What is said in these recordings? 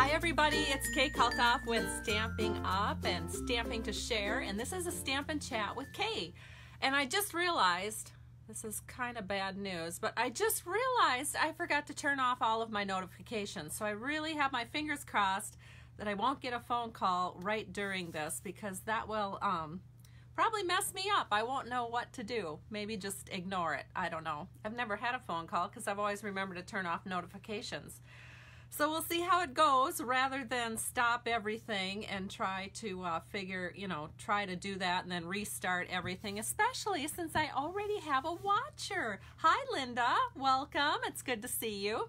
Hi everybody, it's Kay Kalthoff with Stamping Up and Stamping to Share, and this is a Stampin' Chat with Kay. And I just realized, this is kind of bad news, but I just realized I forgot to turn off all of my notifications. So I really have my fingers crossed that I won't get a phone call right during this, because that will probably mess me up. I won't know what to do. Maybe just ignore it. I don't know. I've never had a phone call because I've always remembered to turn off notifications. So we'll see how it goes, rather than stop everything and try to try to do that and then restart everything, especially since I already have a watcher. Hi Linda, welcome. It's good to see you.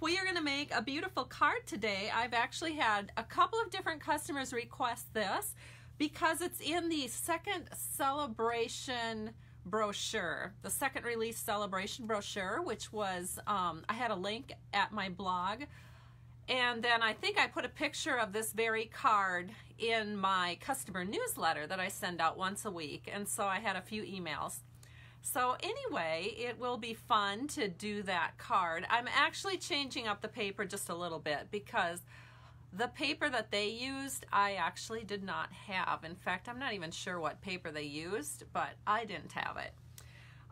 We are going to make a beautiful card today. I've actually had a couple of different customers request this because it's in the second celebration brochure, the second release celebration brochure, which was, I had a link at my blog, and then I think I put a picture of this very card in my customer newsletter that I send out once a week, and so I had a few emails. So anyway, it will be fun to do that card. I'm actually changing up the paper just a little bit because the paper that they used, I actually did not have. In fact, I'm not even sure what paper they used, but I didn't have it.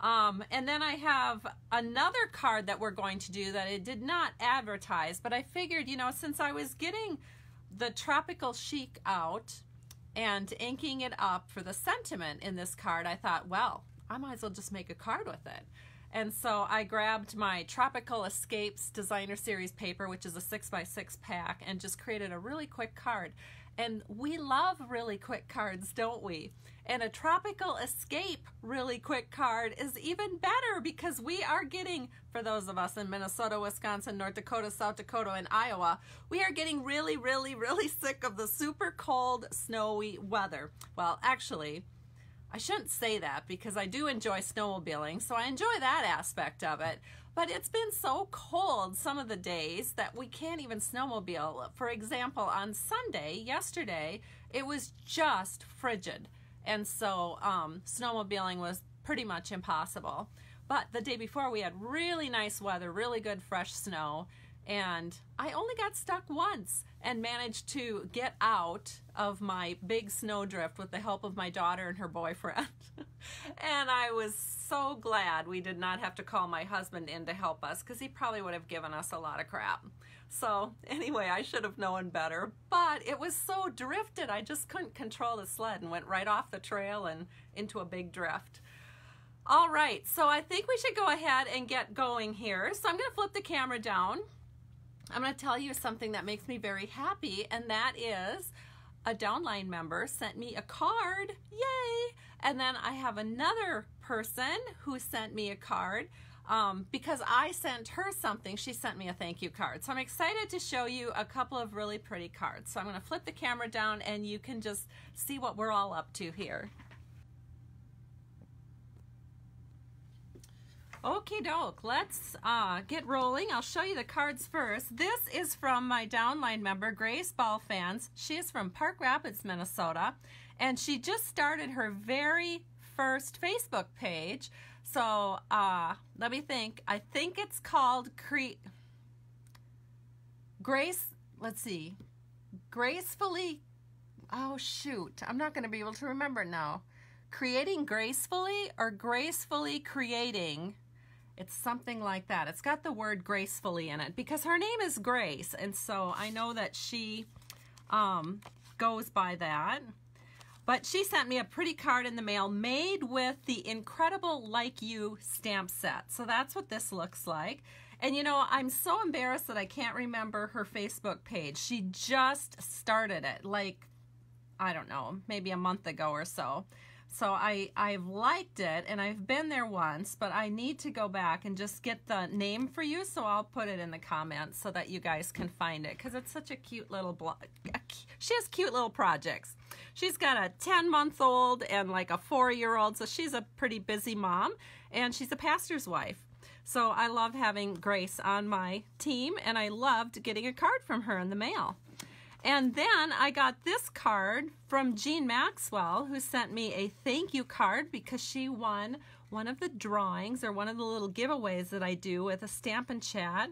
And then I have another card that we're going to do that I did not advertise, but I figured, you know, since I was getting the Tropical Chic out and inking it up for the sentiment in this card, I thought, well, I might as well just make a card with it. And so I grabbed my Tropical Escapes Designer Series paper, which is a 6x6 pack, and just created a really quick card. And we love really quick cards, don't we? And a Tropical Escape really quick card is even better because we are getting, for those of us in Minnesota, Wisconsin, North Dakota, South Dakota, and Iowa, we are getting really, really, really sick of the super cold, snowy weather. Well, actually, I shouldn't say that because I do enjoy snowmobiling, so I enjoy that aspect of it. But it's been so cold some of the days that we can't even snowmobile. For example, on Sunday, yesterday, it was just frigid. And so snowmobiling was pretty much impossible. But the day before, we had really nice weather, really good fresh snow. And I only got stuck once and managed to get out of my big snowdrift with the help of my daughter and her boyfriend. And I was so glad we did not have to call my husband in to help us, because he probably would have given us a lot of crap. So anyway, I should have known better, but it was so drifted, I just couldn't control the sled and went right off the trail and into a big drift. All right, so I think we should go ahead and get going here. So I'm going to flip the camera down. I'm going to tell you something that makes me very happy, and that is a downline member sent me a card. Yay! And then I have another person who sent me a card because I sent her something. She sent me a thank you card. So I'm excited to show you a couple of really pretty cards. So I'm going to flip the camera down and you can just see what we're all up to here. Okie doke, let's get rolling. I'll show you the cards first. This is from my downline member, Grace Ballfans. She is from Park Rapids, Minnesota, and she just started her very first Facebook page. So let me think. I think it's called Gracefully, oh shoot, I'm not going to be able to remember now. Creating Gracefully or Gracefully Creating. It's something like that. It's got the word gracefully in it because her name is Grace, and so I know that she goes by that. But she sent me a pretty card in the mail made with the Incredible Like You stamp set. So that's what this looks like. And you know, I'm so embarrassed that I can't remember her Facebook page. She just started it, like, I don't know, maybe a month ago or so. So I've liked it, and I've been there once, but I need to go back and just get the name for you, so I'll put it in the comments so that you guys can find it, because it's such a cute little blog. She has cute little projects. She's got a 10-month-old and like a 4-year-old, so she's a pretty busy mom, and she's a pastor's wife. So I love having Grace on my team, and I loved getting a card from her in the mail. And then I got this card from Jean Maxwell, who sent me a thank you card because she won one of the drawings or one of the little giveaways that I do with a Stampin' Chat.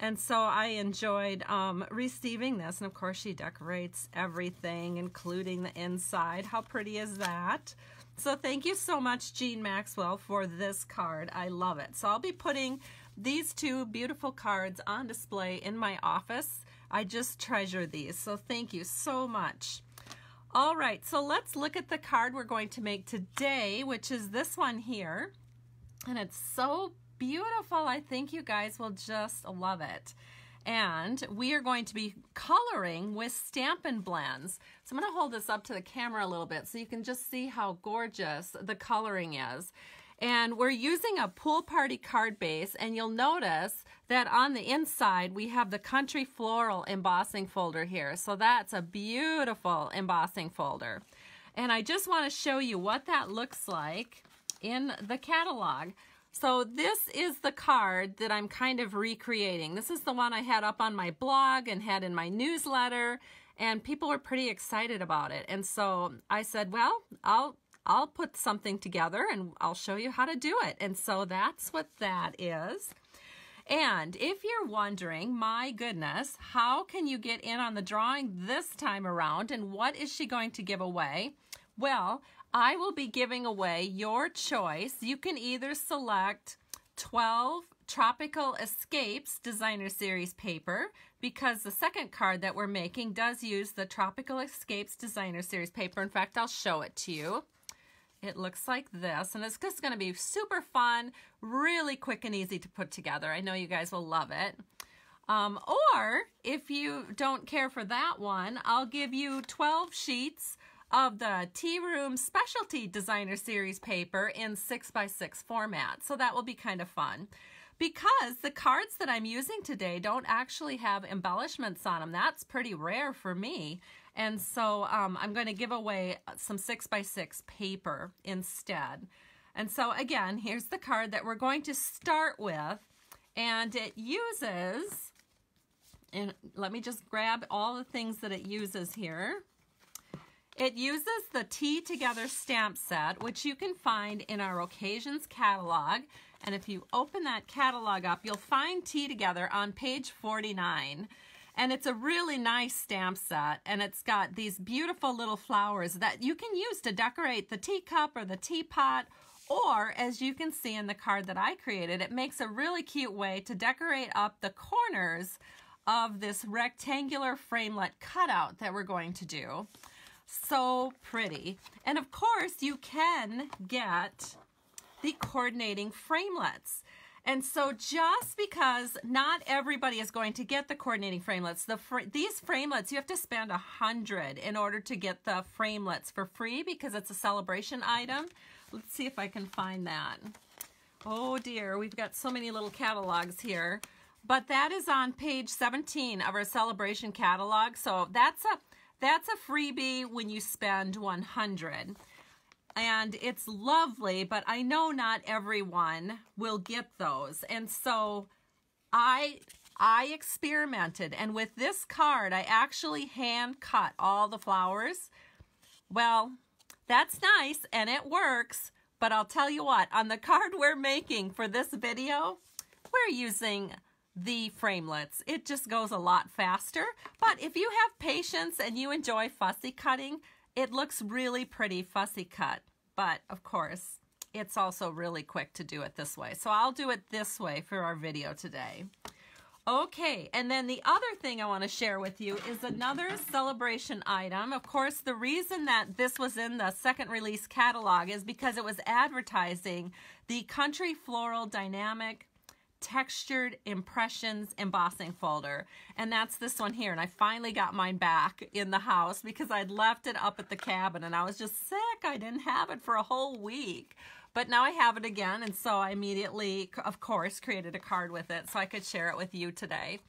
And so I enjoyed receiving this. And of course she decorates everything, including the inside. How pretty is that? So thank you so much, Jean Maxwell, for this card. I love it. So I'll be putting these two beautiful cards on display in my office. I just treasure these. So thank you so much. All right, so let's look at the card we're going to make today, which is this one here. And it's so beautiful. I think you guys will just love it. And we are going to be coloring with Stampin' blends. So I'm going to hold this up to the camera a little bit so you can just see how gorgeous the coloring is. And we're using a pool party card base, and you'll notice that on the inside we have the Country Floral Embossing folder here. So that's a beautiful embossing folder. And I just want to show you what that looks like in the catalog. So this is the card that I'm kind of recreating. This is the one I had up on my blog and had in my newsletter, and people were pretty excited about it. And so I said, well, I'll put something together and I'll show you how to do it. And so that's what that is. And if you're wondering, my goodness, how can you get in on the drawing this time around, and what is she going to give away? Well, I will be giving away your choice. You can either select 12 Tropical Escapes Designer Series paper, because the second card that we're making does use the Tropical Escapes Designer Series paper. In fact, I'll show it to you. It looks like this, and it's just going to be super fun, really quick and easy to put together. I know you guys will love it. Or if you don't care for that one, I'll give you 12 sheets of the Tea Room Specialty Designer Series paper in 6x6 format. So that will be kind of fun. Because the cards that I'm using today don't actually have embellishments on them. That's pretty rare for me. And so I'm going to give away some 6x6 paper instead. And so again, here's the card that we're going to start with. And it uses, and let me just grab all the things that it uses here. It uses the Tea Together stamp set, which you can find in our Occasions catalog. And if you open that catalog up, you'll find Tea Together on page 49. And it's a really nice stamp set, and it's got these beautiful little flowers that you can use to decorate the teacup or the teapot, or as you can see in the card that I created, it makes a really cute way to decorate up the corners of this rectangular framelit cutout that we're going to do. So pretty. And of course, you can get the coordinating framelets. And so just because not everybody is going to get the coordinating framelets, these framelets, you have to spend $100 in order to get the framelets for free because it's a celebration item. Let's see if I can find that. Oh dear, we've got so many little catalogs here. But that is on page 17 of our celebration catalog. So that's a freebie when you spend $100. And it's lovely, but I know not everyone will get those. And so I experimented, and with this card, I actually hand cut all the flowers. Well, that's nice and it works, but I'll tell you what, on the card we're making for this video, we're using the framelets. It just goes a lot faster, but if you have patience and you enjoy fussy cutting, it looks really pretty fussy cut, but of course, it's also really quick to do it this way. So I'll do it this way for our video today. Okay, and then the other thing I want to share with you is another celebration item. Of course, the reason that this was in the second release catalog is because it was advertising the Country Floral Dynamic Textured Impressions embossing folder, and that's this one here. And I finally got mine back in the house because I'd left it up at the cabin and I was just sick. I didn't have it for a whole week, but now I have it again, and so I immediately, of course, created a card with it so I could share it with you today.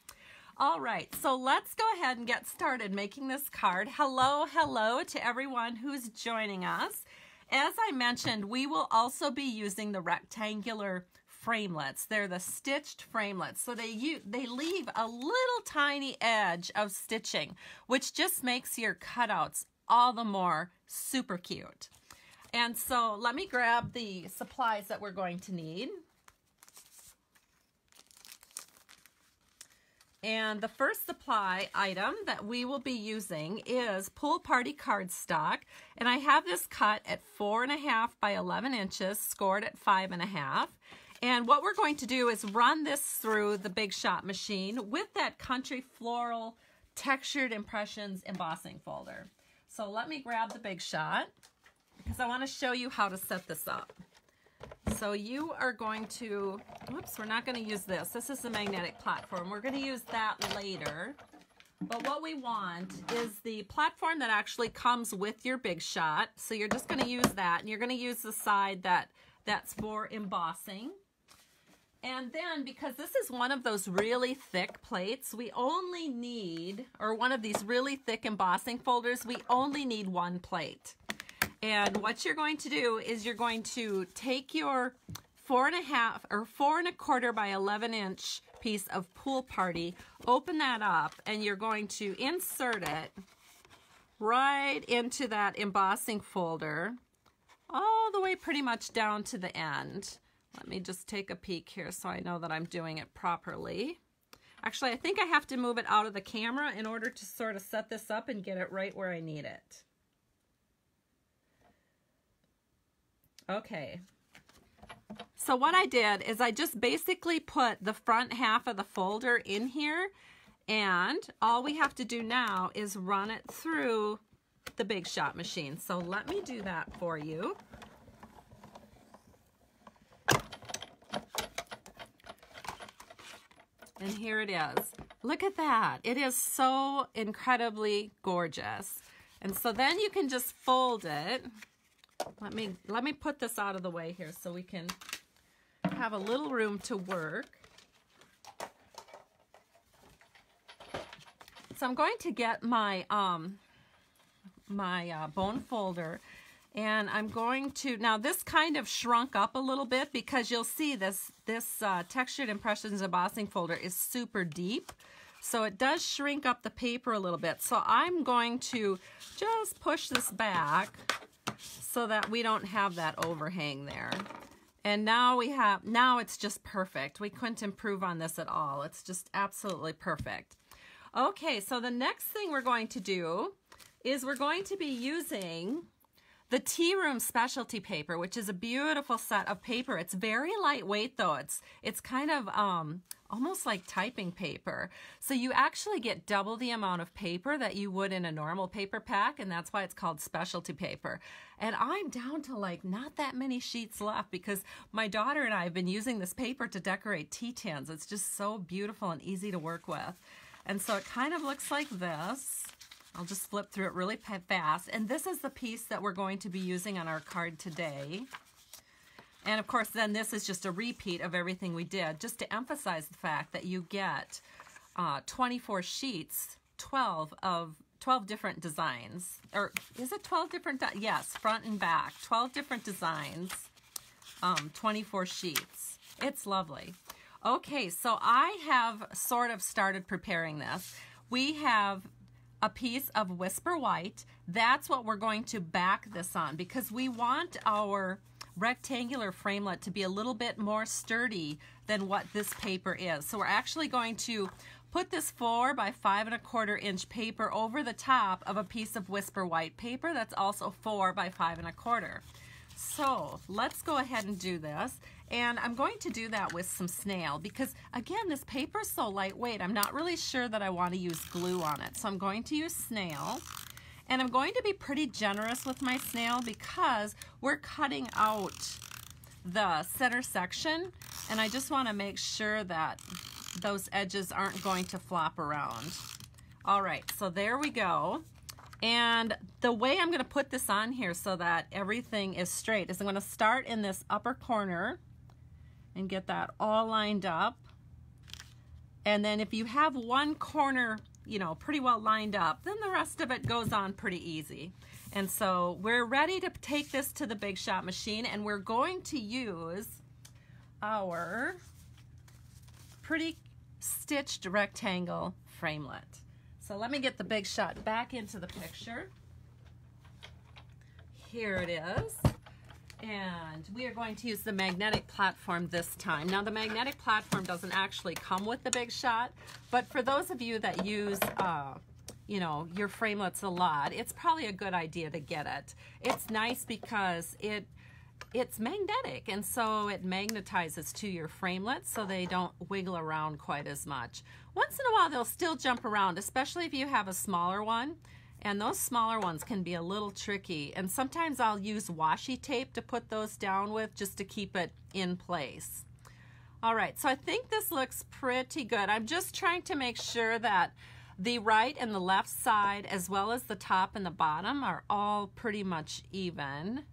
All right, so let's go ahead and get started making this card. Hello to everyone who's joining us. As I mentioned, we will also be using the rectangular framelets. They're the stitched framelets. So they leave a little tiny edge of stitching, which just makes your cutouts all the more super cute. And so let me grab the supplies that we're going to need. And the first supply item that we will be using is Pool Party cardstock. And I have this cut at 4.5 by 11 inches, scored at 5.5. And what we're going to do is run this through the Big Shot machine with that Country Floral Textured Impressions embossing folder. So let me grab the Big Shot because I want to show you how to set this up. So you are going to, whoops, we're not going to use this. This is the magnetic platform. We're going to use that later. But what we want is the platform that actually comes with your Big Shot. So you're just going to use that, and you're going to use the side that's for embossing. And then, because this is one of those really thick plates, we only need, or one of these really thick embossing folders, we only need one plate. And what you're going to do is you're going to take your 4.5 or 4.25 by 11 inch piece of Pool Party, open that up, and you're going to insert it right into that embossing folder, all the way pretty much down to the end. Let me just take a peek here so I know that I'm doing it properly. Actually, I think I have to move it out of the camera in order to sort of set this up and get it right where I need it. Okay. So what I did is I just basically put the front half of the folder in here, and all we have to do now is run it through the Big Shot machine. So let me do that for you. And here it is. Look at that. It is so incredibly gorgeous. And so then you can just fold it. Let me put this out of the way here so we can have a little room to work. So I'm going to get my bone folder, and I'm going to, now this kind of shrunk up a little bit because you'll see this Textured Impressions embossing folder is super deep. So it does shrink up the paper a little bit. So I'm going to just push this back so that we don't have that overhang there. And now it's just perfect. We couldn't improve on this at all. It's just absolutely perfect. Okay, so the next thing we're going to do is we're going to be using the Tea Room Specialty Paper, which is a beautiful set of paper. It's very lightweight though. It's kind of almost like typing paper. So you actually get double the amount of paper that you would in a normal paper pack, and that's why it's called specialty paper. And I'm down to like not that many sheets left because my daughter and I have been using this paper to decorate tea tins. It's just so beautiful and easy to work with. And so it kind of looks like this. I'll just flip through it really fast. And this is the piece that we're going to be using on our card today. And of course, then this is just a repeat of everything we did, just to emphasize the fact that you get 24 sheets, 12 different designs. Or is it 12 different? Yes, front and back, 12 different designs, 24 sheets. It's lovely. Okay, so I have sort of started preparing this. We have a piece of Whisper White. That's what we're going to back this on because we want our rectangular framelit to be a little bit more sturdy than what this paper is. So we're actually going to put this 4 by 5.25 inch paper over the top of a piece of Whisper White paper that's also 4 by 5.25. So let's go ahead and do this. And I'm going to do that with some snail because, again, this paper is so lightweight. I'm not really sure that I want to use glue on it. So I'm going to use snail. And I'm going to be pretty generous with my snail because we're cutting out the center section. And I just want to make sure that those edges aren't going to flop around. All right, so there we go. And the way I'm going to put this on here so that everything is straight is I'm going to start in this upper corner and get that all lined up. And then if you have one corner, you know, pretty well lined up, then the rest of it goes on pretty easy. And so we're ready to take this to the Big Shot machine, and we're going to use our pretty stitched rectangle framelit. So let me get the Big Shot back into the picture. Here it is. And we are going to use the magnetic platform this time. Now the magnetic platform doesn't actually come with the Big Shot, but for those of you that use you know, your framelits a lot, it's probably a good idea to get it. It's nice because it's magnetic, and so it magnetizes to your framelits so they don't wiggle around quite as much. Once in a while they'll still jump around, especially if you have a smaller one, and those smaller ones can be a little tricky, and sometimes I'll use washi tape to put those down with just to keep it in place. All right, so I think this looks pretty good. I'm just trying to make sure that the right and the left side, as well as the top and the bottom, are all pretty much even.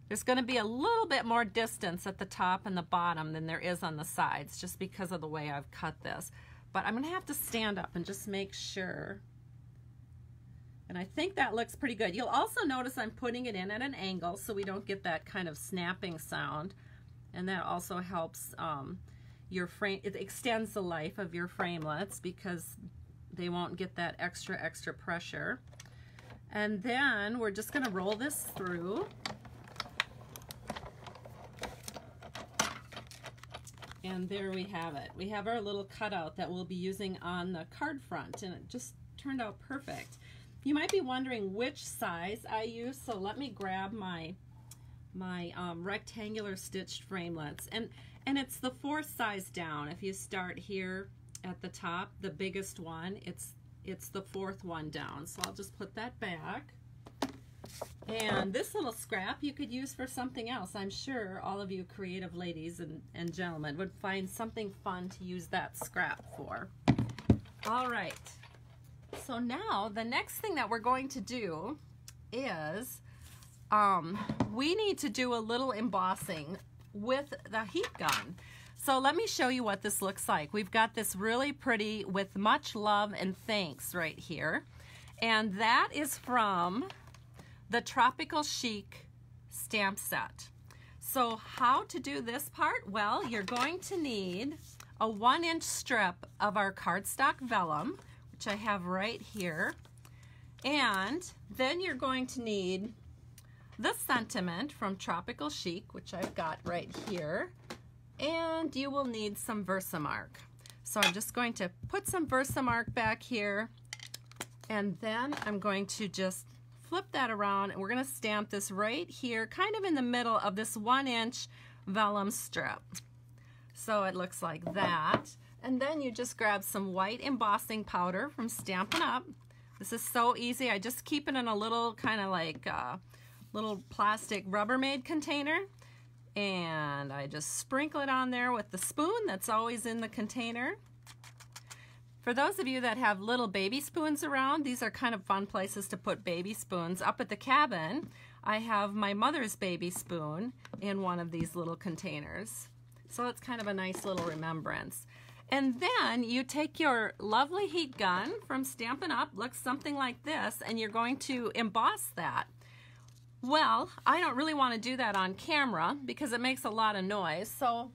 There's going to be a little bit more distance at the top and the bottom than there is on the sides, just because of the way I've cut this. But I'm going to have to stand up and just make sure. And I think that looks pretty good. You'll also notice I'm putting it in at an angle so we don't get that kind of snapping sound. And that also helps your frame, it extends the life of your framelits because they won't get that extra pressure. And then we're just going to roll this through. And there we have it. We have our little cutout that we'll be using on the card front, and it just turned out perfect. You might be wondering which size I use, so let me grab my rectangular stitched framelits, and it's the 4th size down. If you start here at the top, the biggest one, it's the 4th one down. So I'll just put that back. And this little scrap you could use for something else. I'm sure all of you creative ladies and gentlemen would find something fun to use that scrap for. All right. So now the next thing that we're going to do is we need to do a little embossing with the heat gun. So let me show you what this looks like. We've got this really pretty with much love and thanks right here. And that is from the Tropical Chic stamp set. So how to do this part? Well, you're going to need a 1-inch strip of our cardstock vellum, which I have right here. And then you're going to need the sentiment from Tropical Chic, which I've got right here. And you will need some Versamark. So I'm just going to put some Versamark back here, and then I'm going to just flip that around, and we're going to stamp this right here, kind of in the middle of this 1-inch vellum strip. So it looks like that. And then you just grab some white embossing powder from Stampin' Up. This is so easy. I just keep it in a little kind of like little plastic Rubbermaid container. And I just sprinkle it on there with the spoon that's always in the container. For those of you that have little baby spoons around, these are kind of fun places to put baby spoons. Up at the cabin, I have my mother's baby spoon in one of these little containers. So it's kind of a nice little remembrance. And then you take your lovely heat gun from Stampin' Up, looks something like this, and you're going to emboss that. Well, I don't really want to do that on camera because it makes a lot of noise, so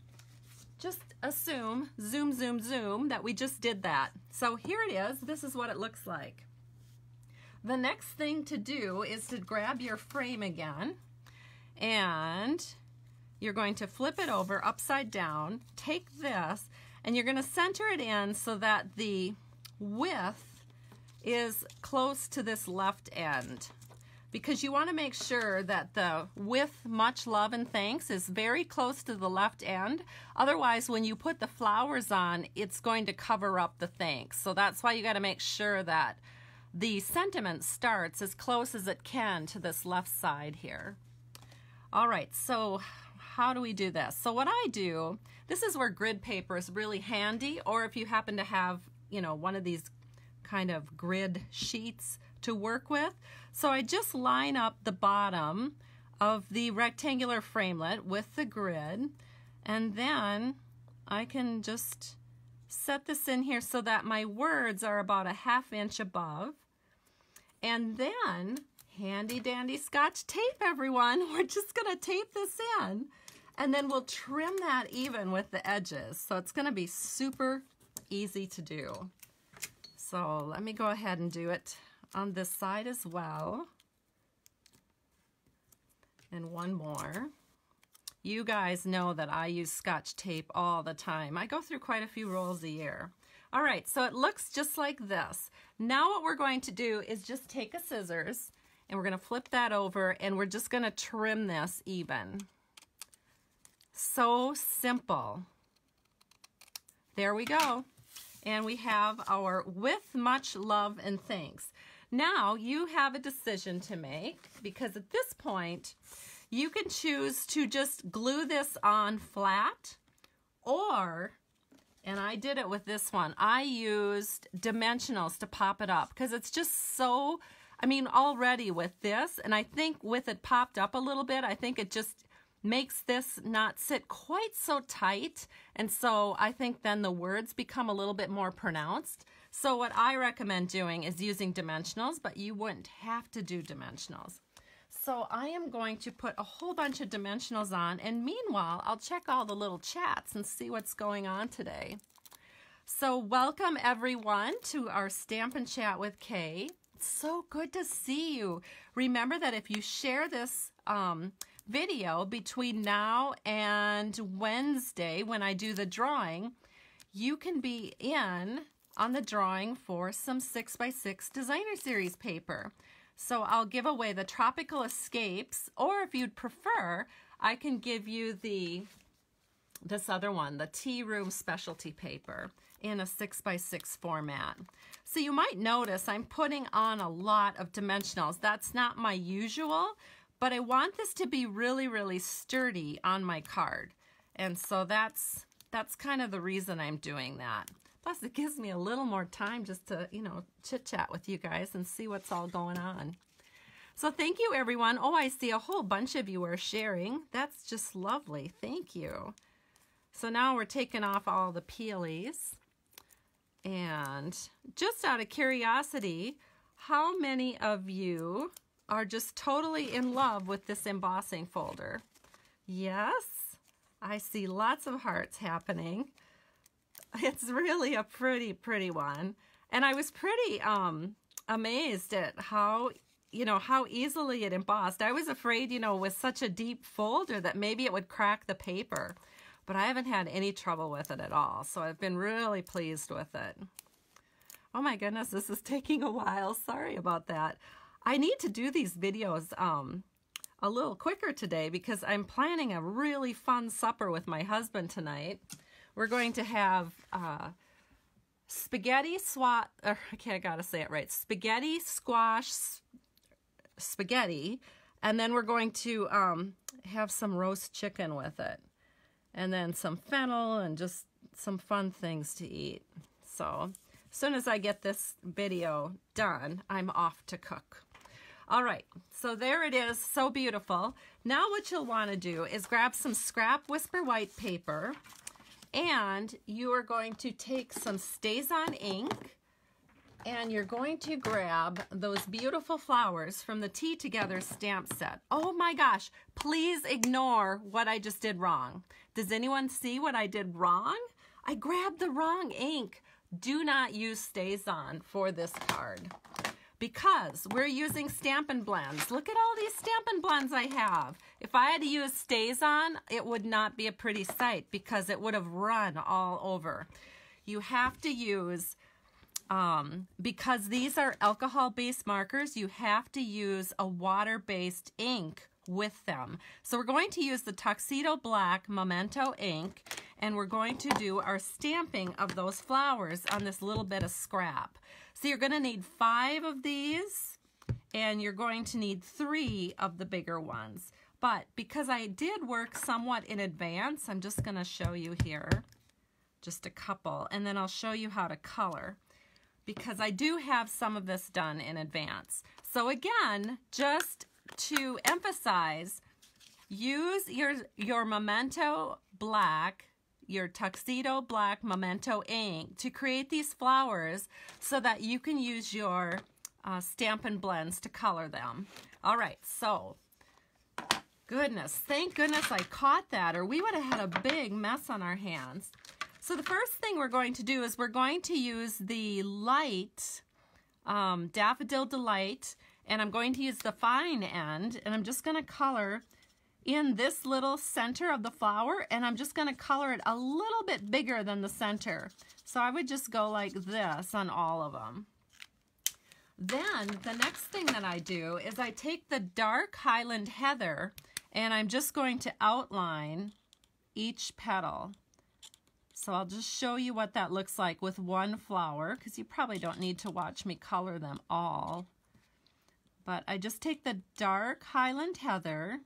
just assume, zoom, zoom, zoom, that we just did that. So here it is. This is what it looks like. The next thing to do is to grab your frame again, and you're going to flip it over upside down, take this, and you're going to center it in so that the width is close to this left end, because you want to make sure that the with much love and thanks is very close to the left end. Otherwise, when you put the flowers on, it's going to cover up the thanks. So that's why you got to make sure that the sentiment starts as close as it can to this left side here. All right, so how do we do this? So what I do, this is where grid paper is really handy, or if you happen to have, you know, one of these kind of grid sheets to work with. So I just line up the bottom of the rectangular framelit with the grid, and then I can just set this in here so that my words are about a 1/2 inch above. And then, handy dandy Scotch tape, everyone. We're just gonna tape this in, and then we'll trim that even with the edges. So it's gonna be super easy to do. So let me go ahead and do it on this side as well. And one more. You guys know that I use Scotch tape all the time. I go through quite a few rolls a year. All right, so it looks just like this. Now what we're going to do is just take a scissors and we're going to flip that over and we're just going to trim this even. So simple. There we go. And we have our with much love and thanks. Now you have a decision to make, because at this point you can choose to just glue this on flat, or, and I did it with this one, I used dimensionals to pop it up because it's just so, I mean, already with this, and I think with it popped up a little bit, I think it just makes this not sit quite so tight, and so I think then the words become a little bit more pronounced. So what I recommend doing is using dimensionals, but you wouldn't have to do dimensionals. So I am going to put a whole bunch of dimensionals on, and meanwhile I'll check all the little chats and see what's going on today. So welcome everyone to our Stampin' Chat with Kay. It's so good to see you. Remember that if you share this video between now and Wednesday when I do the drawing, you can be in on the drawing for some 6x6 designer series paper. So I'll give away the Tropical Escapes, or if you'd prefer, I can give you this other one, the Tea Room Specialty Paper in a 6x6 format. So you might notice I'm putting on a lot of dimensionals. That's not my usual, but I want this to be really, really sturdy on my card. And so that's kind of the reason I'm doing that. Plus, it gives me a little more time just to, you know, chit-chat with you guys and see what's all going on. So thank you, everyone. Oh, I see a whole bunch of you are sharing. That's just lovely. Thank you. So now we're taking off all the peelies. And just out of curiosity, how many of you are just totally in love with this embossing folder? Yes, I see lots of hearts happening. It's really a pretty, pretty one. And I was pretty amazed at how, you know, how easily it embossed. I was afraid, you know, with such a deep folder that maybe it would crack the paper. But I haven't had any trouble with it at all. So I've been really pleased with it. Oh my goodness, this is taking a while. Sorry about that. I need to do these videos a little quicker today because I'm planning a really fun supper with my husband tonight. We're going to have spaghetti squash, spaghetti, and then we're going to have some roast chicken with it, and then some fennel and just some fun things to eat. So as soon as I get this video done, I'm off to cook. All right, so there it is, so beautiful. Now what you'll want to do is grab some scrap Whisper White paper, and you are going to take some StazOn ink, and you're going to grab those beautiful flowers from the Tea Together stamp set. Oh my gosh, please ignore what I just did wrong. Does anyone see what I did wrong? I grabbed the wrong ink. Do not use StazOn for this card, because we're using Stampin' blends. Look at all these Stampin' blends I have. If I had to use StazOn, it would not be a pretty sight because it would have run all over. You have to use, because these are alcohol-based markers, you have to use a water-based ink with them. So we're going to use the Tuxedo Black Memento ink, and we're going to do our stamping of those flowers on this little bit of scrap. So you're going to need 5 of these, and you're going to need 3 of the bigger ones. But because I did work somewhat in advance, I'm just going to show you here just a couple, and then I'll show you how to color, because I do have some of this done in advance. So again, just to emphasize, use your Memento Black, your Tuxedo Black Memento ink to create these flowers so that you can use your Stampin' blends to color them. All right, so goodness, thank goodness I caught that, or we would have had a big mess on our hands. So the first thing we're going to do is we're going to use the light Daffodil Delight, and I'm going to use the fine end, and I'm just going to color in this little center of the flower, and I'm just going to color it a little bit bigger than the center. So I would just go like this on all of them. Then the next thing that I do is I take the dark Highland Heather and I'm just going to outline each petal. So I'll just show you what that looks like with one flower, because you probably don't need to watch me color them all. But I just take the dark Highland Heather.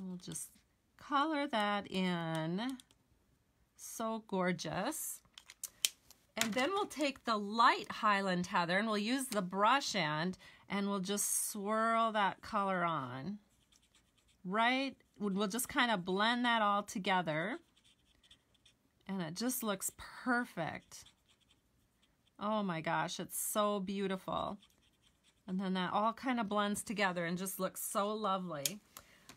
We'll just color that in. So gorgeous. And then we'll take the light Highland Heather and we'll use the brush end and we'll just swirl that color on. Right? We'll just kind of blend that all together. And it just looks perfect. Oh my gosh, it's so beautiful. And then that all kind of blends together and just looks so lovely.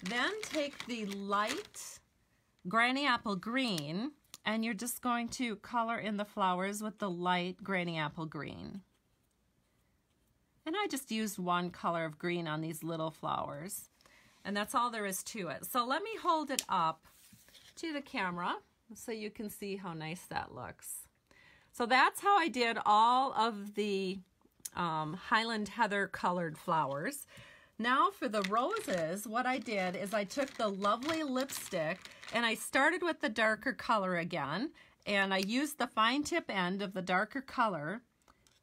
Then take the light Granny Apple Green and you're just going to color in the flowers with the light Granny Apple Green. And I just used one color of green on these little flowers. And that's all there is to it. So let me hold it up to the camera so you can see how nice that looks. So that's how I did all of the Highland Heather colored flowers. Now for the roses, what I did is I took the lovely lipstick and I started with the darker color again, and I used the fine tip end of the darker color,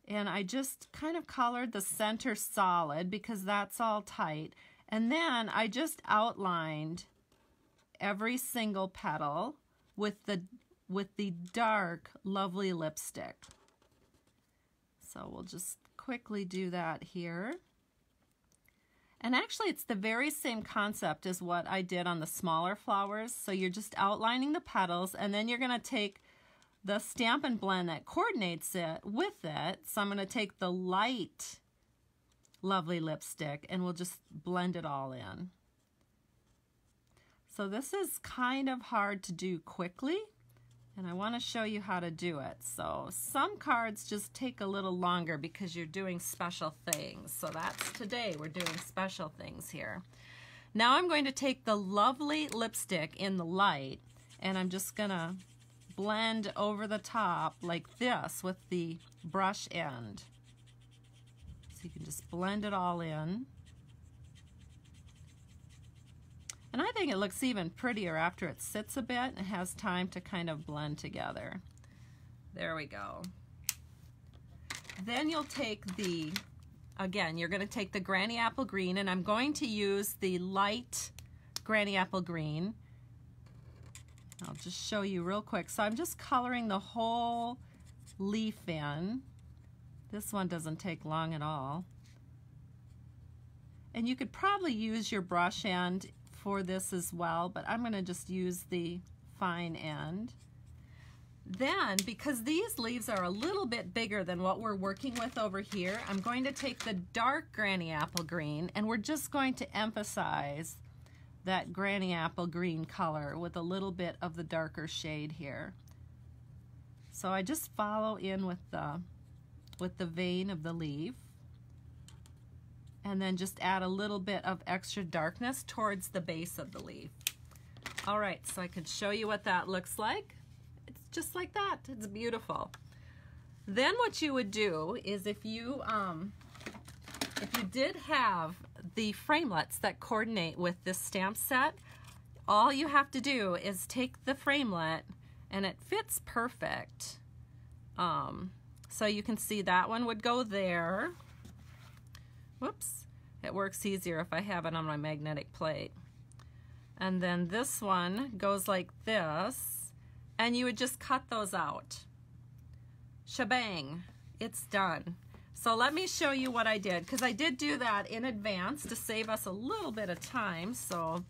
and I just kind of colored the center solid because that's all tight. And then I just outlined every single petal with the dark lovely lipstick. So we'll just quickly do that here. And actually it's the very same concept as what I did on the smaller flowers. So you're just outlining the petals and then you're going to take the Stampin' blend that coordinates it with it. So I'm going to take the light lovely lipstick and we'll just blend it all in. So this is kind of hard to do quickly, and I want to show you how to do it. So some cards just take a little longer because you're doing special things. So that's today, we're doing special things here. Now I'm going to take the lovely lipstick in the light and I'm just going to blend over the top like this with the brush end. So you can just blend it all in. And I think it looks even prettier after it sits a bit and has time to kind of blend together. There we go. Then you'll take the, again, you're going to take the Granny Apple Green, and I'm going to use the light Granny Apple Green. I'll just show you real quick. So I'm just coloring the whole leaf in. This one doesn't take long at all. And you could probably use your brush end for this as well, but I'm going to just use the fine end. Then, because these leaves are a little bit bigger than what we're working with over here, I'm going to take the dark Granny Apple Green and we're just going to emphasize that Granny Apple Green color with a little bit of the darker shade here. So I just follow in with the vein of the leaf, and then just add a little bit of extra darkness towards the base of the leaf. All right, so I could show you what that looks like. It's just like that. It's beautiful. Then what you would do is if you did have the framelets that coordinate with this stamp set, all you have to do is take the framelit and it fits perfect. So you can see that one would go there. Whoops, it works easier if I have it on my magnetic plate. And then this one goes like this, and you would just cut those out. Shebang, it's done. So let me show you what I did, because I did do that in advance to save us a little bit of time. So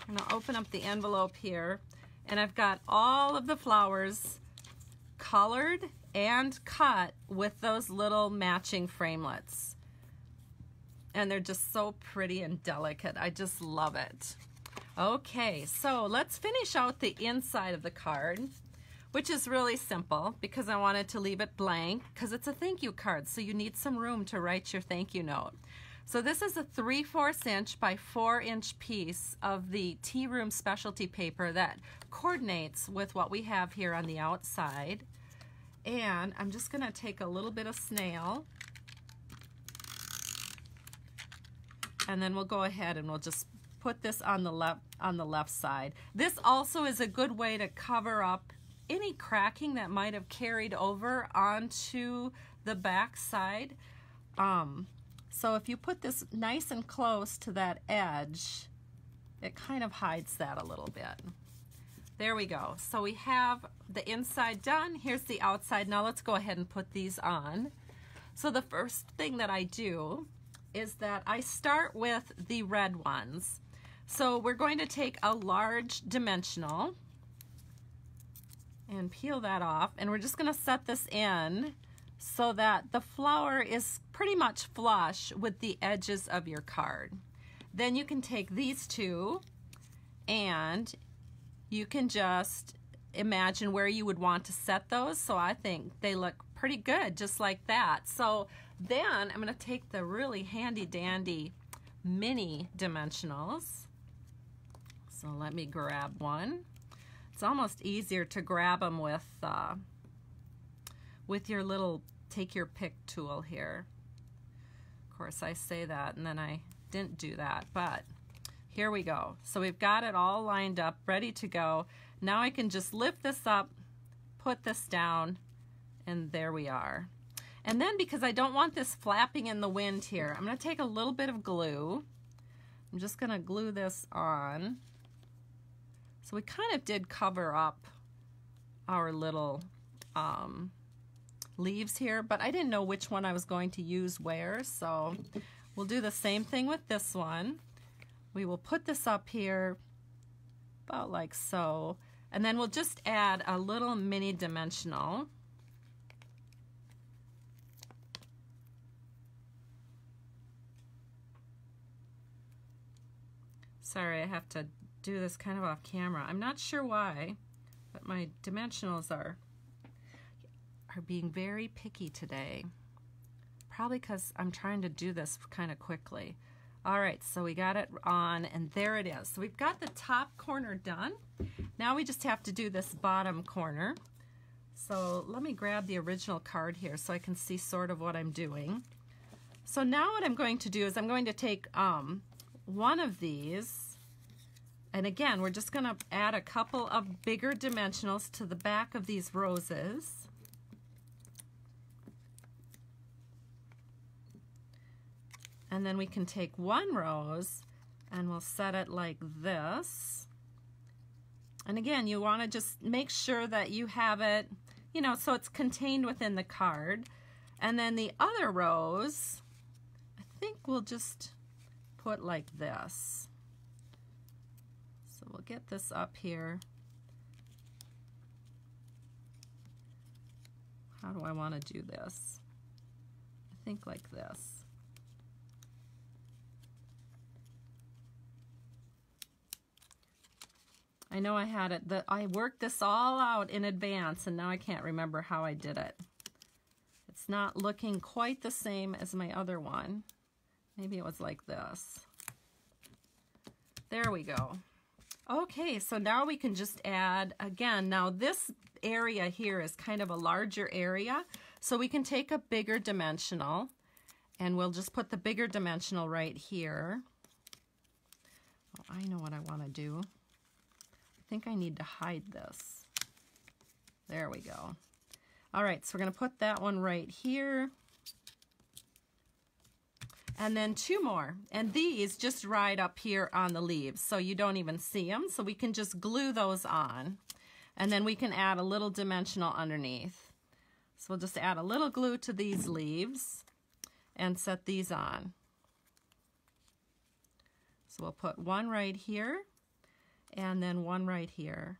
I'm going to open up the envelope here, and I've got all of the flowers colored and cut with those little matching framelets. And they're just so pretty and delicate. I just love it. Okay, so let's finish out the inside of the card, which is really simple because I wanted to leave it blank because it's a thank you card, so you need some room to write your thank you note. So this is a 3/4 inch by 4-inch piece of the tea room specialty paper that coordinates with what we have here on the outside. And I'm just going to take a little bit of snail, and then we'll go ahead and we'll just put this on the left side. This also is a good way to cover up any cracking that might have carried over onto the back side. So if you put this nice and close to that edge, it kind of hides that a little bit. There we go. So we have the inside done. Here's the outside. Now let's go ahead and put these on. So the first thing that I do is that I start with the red ones. So we're going to take a large dimensional and peel that off, and we're just going to set this in so that the flower is pretty much flush with the edges of your card. Then you can take these two and you can just imagine where you would want to set those. So I think they look pretty good just like that. So then I'm going to take the really handy dandy mini dimensionals. So let me grab one. It's almost easier to grab them with your little take your pick tool here. Of course, I say that and then I didn't do that, but here we go. So we've got it all lined up, ready to go. Now I can just lift this up, put this down, and there we are. And then because I don't want this flapping in the wind here, I'm going to take a little bit of glue. I'm just going to glue this on. So we kind of did cover up our little leaves here, but I didn't know which one I was going to use where, so we'll do the same thing with this one. We will put this up here about like so, and then we'll just add a little mini dimensional. Sorry, I have to do this kind of off camera. I'm not sure why, but my dimensionals are being very picky today. Probably because I'm trying to do this kind of quickly. All right, so we got it on, and there it is. So we've got the top corner done. Now we just have to do this bottom corner. So let me grab the original card here so I can see sort of what I'm doing. So now what I'm going to do is I'm going to take one of these, and again, we're just going to add a couple of bigger dimensionals to the back of these roses. And then we can take one rose and we'll set it like this. And again, you want to just make sure that you have it, you know, so it's contained within the card. And then the other rose, I think we'll just put like this. So we'll get this up here. How do I want to do this? I think like this. I know I had it, I worked this all out in advance, and now I can't remember how I did it. It's not looking quite the same as my other one. Maybe it was like this. There we go. Okay, so now we can just add, again, now this area here is kind of a larger area, so we can take a bigger dimensional, and we'll just put the bigger dimensional right here. Oh, I know what I want to do. I think I need to hide this. There we go. All right, so we're going to put that one right here. And then two more. And these just ride up here on the leaves, so you don't even see them. So we can just glue those on. And then we can add a little dimensional underneath. So we'll just add a little glue to these leaves and set these on. So we'll put one right here. And then one right here.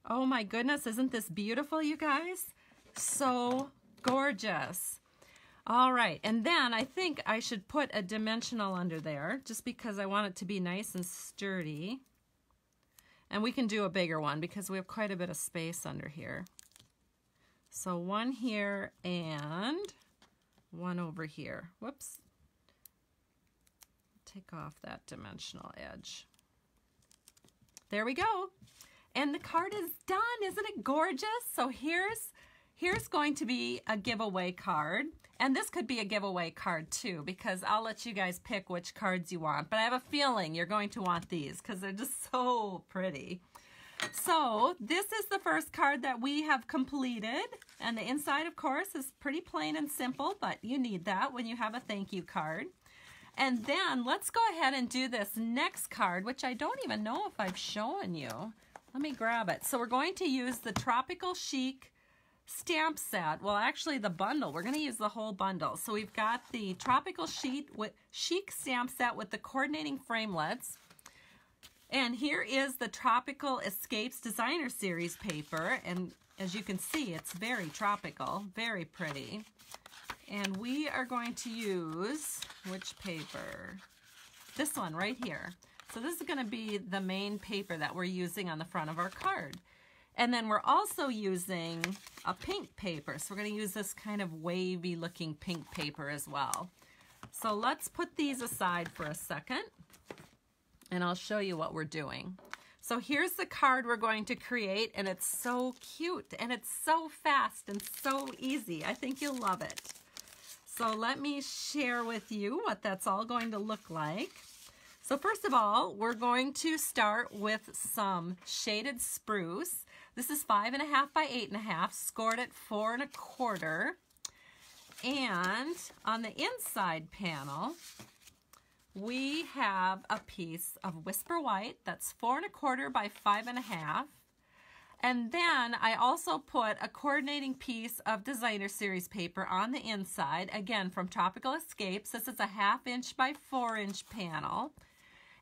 Oh my goodness, isn't this beautiful, you guys? So gorgeous. All right, and then I think I should put a dimensional under there just because I want it to be nice and sturdy. And we can do a bigger one because we have quite a bit of space under here. So one here and one over here. Whoops. Take off that dimensional edge. There we go. And the card is done. Isn't it gorgeous? So here's going to be a giveaway card. And this could be a giveaway card too, because I'll let you guys pick which cards you want. But I have a feeling you're going to want these because they're just so pretty. So this is the first card that we have completed. And the inside, of course, is pretty plain and simple, but you need that when you have a thank you card. And then let's go ahead and do this next card, which I don't even know if I've shown you. Let me grab it. So we're going to use the Tropical Chic stamp set. Well, actually the bundle. We're going to use the whole bundle. So we've got the Tropical Chic stamp set with the coordinating framelets. And here is the Tropical Escapes Designer Series paper. And as you can see, it's very tropical, very pretty. And we are going to use, which paper? This one right here. So this is going to be the main paper that we're using on the front of our card. And then we're also using a pink paper. So we're going to use this kind of wavy looking pink paper as well. So let's put these aside for a second and I'll show you what we're doing. So here's the card we're going to create, and it's so cute and it's so fast and so easy. I think you'll love it. So let me share with you what that's all going to look like. So first of all, we're going to start with some shaded spruce. This is 5.5 by 8.5, scored at 4 1/4. And on the inside panel, we have a piece of Whisper White that's 4 1/4 by 5.5. And then I also put a coordinating piece of Designer Series paper on the inside, again from Tropical Escapes. This is a 1/2 inch by 4 inch panel.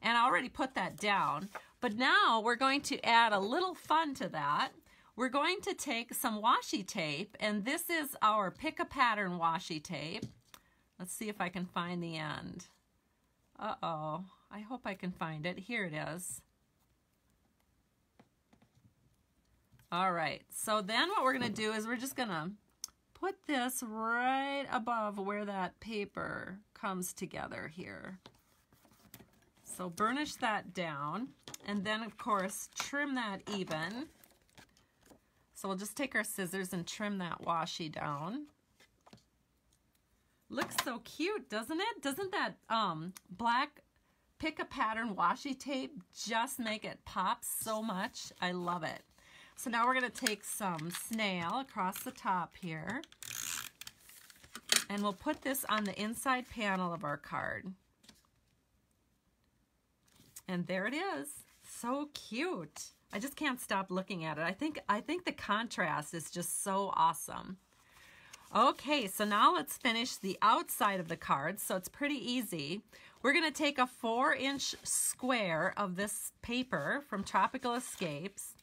And I already put that down. But now we're going to add a little fun to that. We're going to take some washi tape, and this is our Pick a Pattern washi tape. Let's see if I can find the end. Uh-oh, I hope I can find it. Here it is. All right, so then what we're gonna do is we're just gonna put this right above where that paper comes together here. So burnish that down, and then of course trim that even. So we'll just take our scissors and trim that washi down. Looks so cute, doesn't it? Doesn't that black Pick a Pattern washi tape just make it pop so much? I love it. So now we're going to take some snail across the top here, and we'll put this on the inside panel of our card. And there it is. So cute. I just can't stop looking at it. I think the contrast is just so awesome. Okay, so now let's finish the outside of the card. So it's pretty easy. We're going to take a 4-inch square of this paper from Tropical Escapes.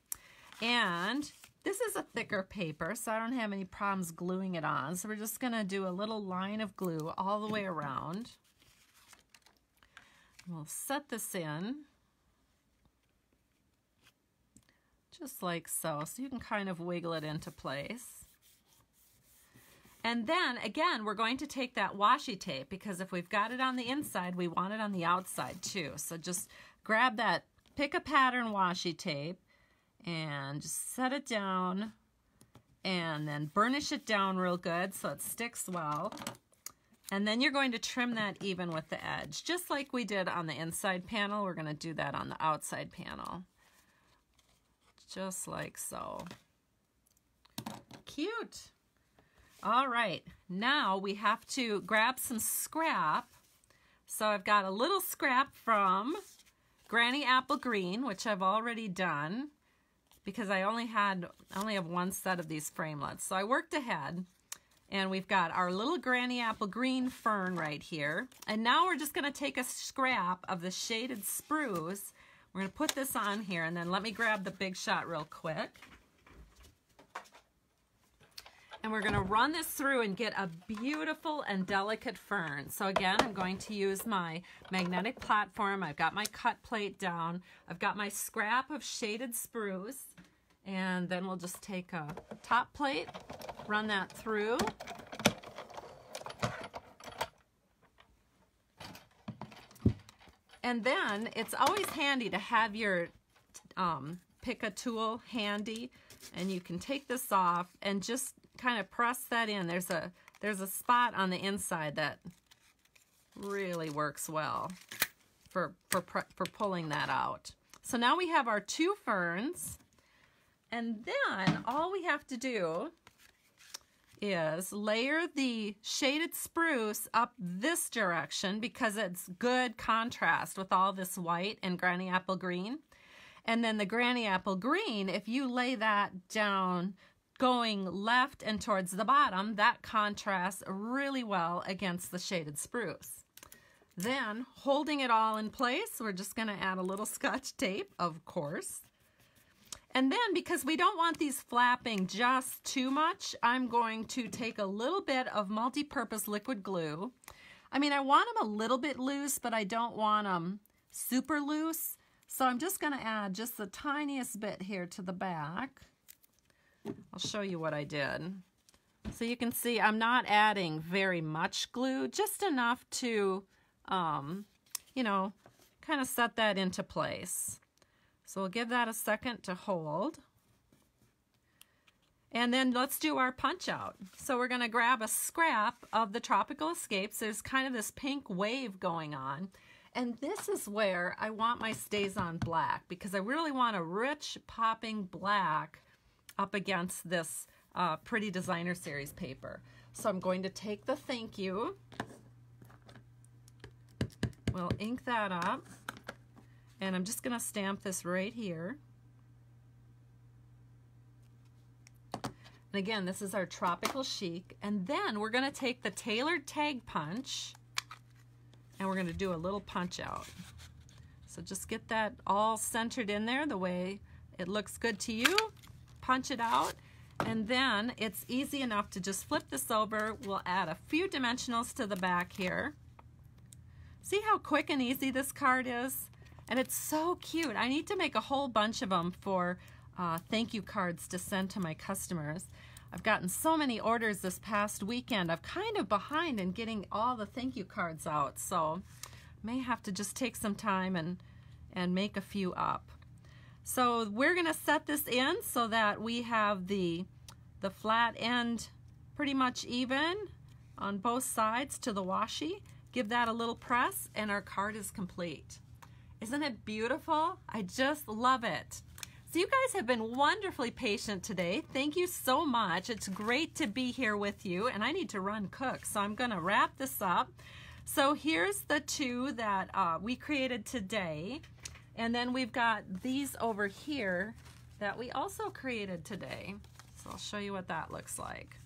And this is a thicker paper, so I don't have any problems gluing it on. So we're just going to do a little line of glue all the way around. We'll set this in. Just like so. So you can kind of wiggle it into place. And then, again, we're going to take that washi tape, because if we've got it on the inside, we want it on the outside too. So just grab that Pick a Pattern washi tape and just set it down and then burnish it down real good so it sticks well. And then you're going to trim that even with the edge. Just like we did on the inside panel, we're going to do that on the outside panel. Just like so. Cute. All right, now we have to grab some scrap. So I've got a little scrap from Granny Apple Green, which I've already done because I only have one set of these framelets. So I worked ahead, and we've got our little Granny Apple Green fern right here. And now we're just gonna take a scrap of the shaded spruce. We're gonna put this on here, and then let me grab the Big Shot real quick. And we're gonna run this through and get a beautiful and delicate fern. So again, I'm going to use my magnetic platform. I've got my cut plate down. I've got my scrap of shaded spruce. And then we'll just take a top plate, run that through. And then it's always handy to have your pick a tool handy, and you can take this off and just kind of press that in. There's a spot on the inside that really works well for pulling that out. So now we have our 2 ferns, and then all we have to do is layer the shaded spruce up this direction because it's good contrast with all this white and granny apple green. And then the granny apple green, if you lay that down going left and towards the bottom, that contrasts really well against the shaded spruce. Then, holding it all in place, we're just going to add a little Scotch tape, of course. And then, because we don't want these flapping just too much, I'm going to take a little bit of multi-purpose liquid glue. I mean, I want them a little bit loose, but I don't want them super loose. So I'm just going to add just the tiniest bit here to the back. I'll show you what I did. So you can see I'm not adding very much glue, just enough to, you know, kind of set that into place. So we'll give that a second to hold. And then let's do our punch out. So we're going to grab a scrap of the Tropical Escapes. There's kind of this pink wave going on. And this is where I want my Stays On Black, because I really want a rich popping black up against this pretty designer series paper. So I'm going to take the Thank You. We'll ink that up. And I'm just going to stamp this right here. And again, this is our Tropical Chic. And then we're going to take the tailored tag punch and we're going to do a little punch out. So just get that all centered in there the way it looks good to you. Punch it out. And then it's easy enough to just flip this over. We'll add a few dimensionals to the back here. See how quick and easy this card is? And it's so cute. I need to make a whole bunch of them for thank you cards to send to my customers. I've gotten so many orders this past weekend. I'm kind of behind in getting all the thank you cards out, so may have to just take some time and make a few up. So we're going to set this in so that we have the flat end pretty much even on both sides to the washi. Give that a little press and our card is complete. Isn't it beautiful? I just love it. So you guys have been wonderfully patient today. Thank you so much. It's great to be here with you, and I need to run cook, so I'm going to wrap this up. So here's the 2 that we created today, and then we've got these over here that we also created today. So I'll show you what that looks like.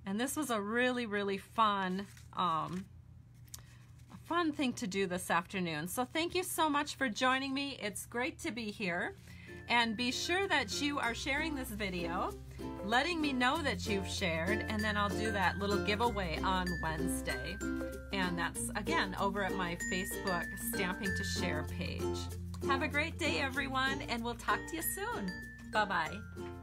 And this was a really, really fun thing to do this afternoon. So thank you so much for joining me. It's great to be here. And be sure that you are sharing this video, letting me know that you've shared, and then I'll do that little giveaway on Wednesday. And that's, again, over at my Facebook Stamping to Share page. Have a great day, everyone, and we'll talk to you soon. Bye-bye.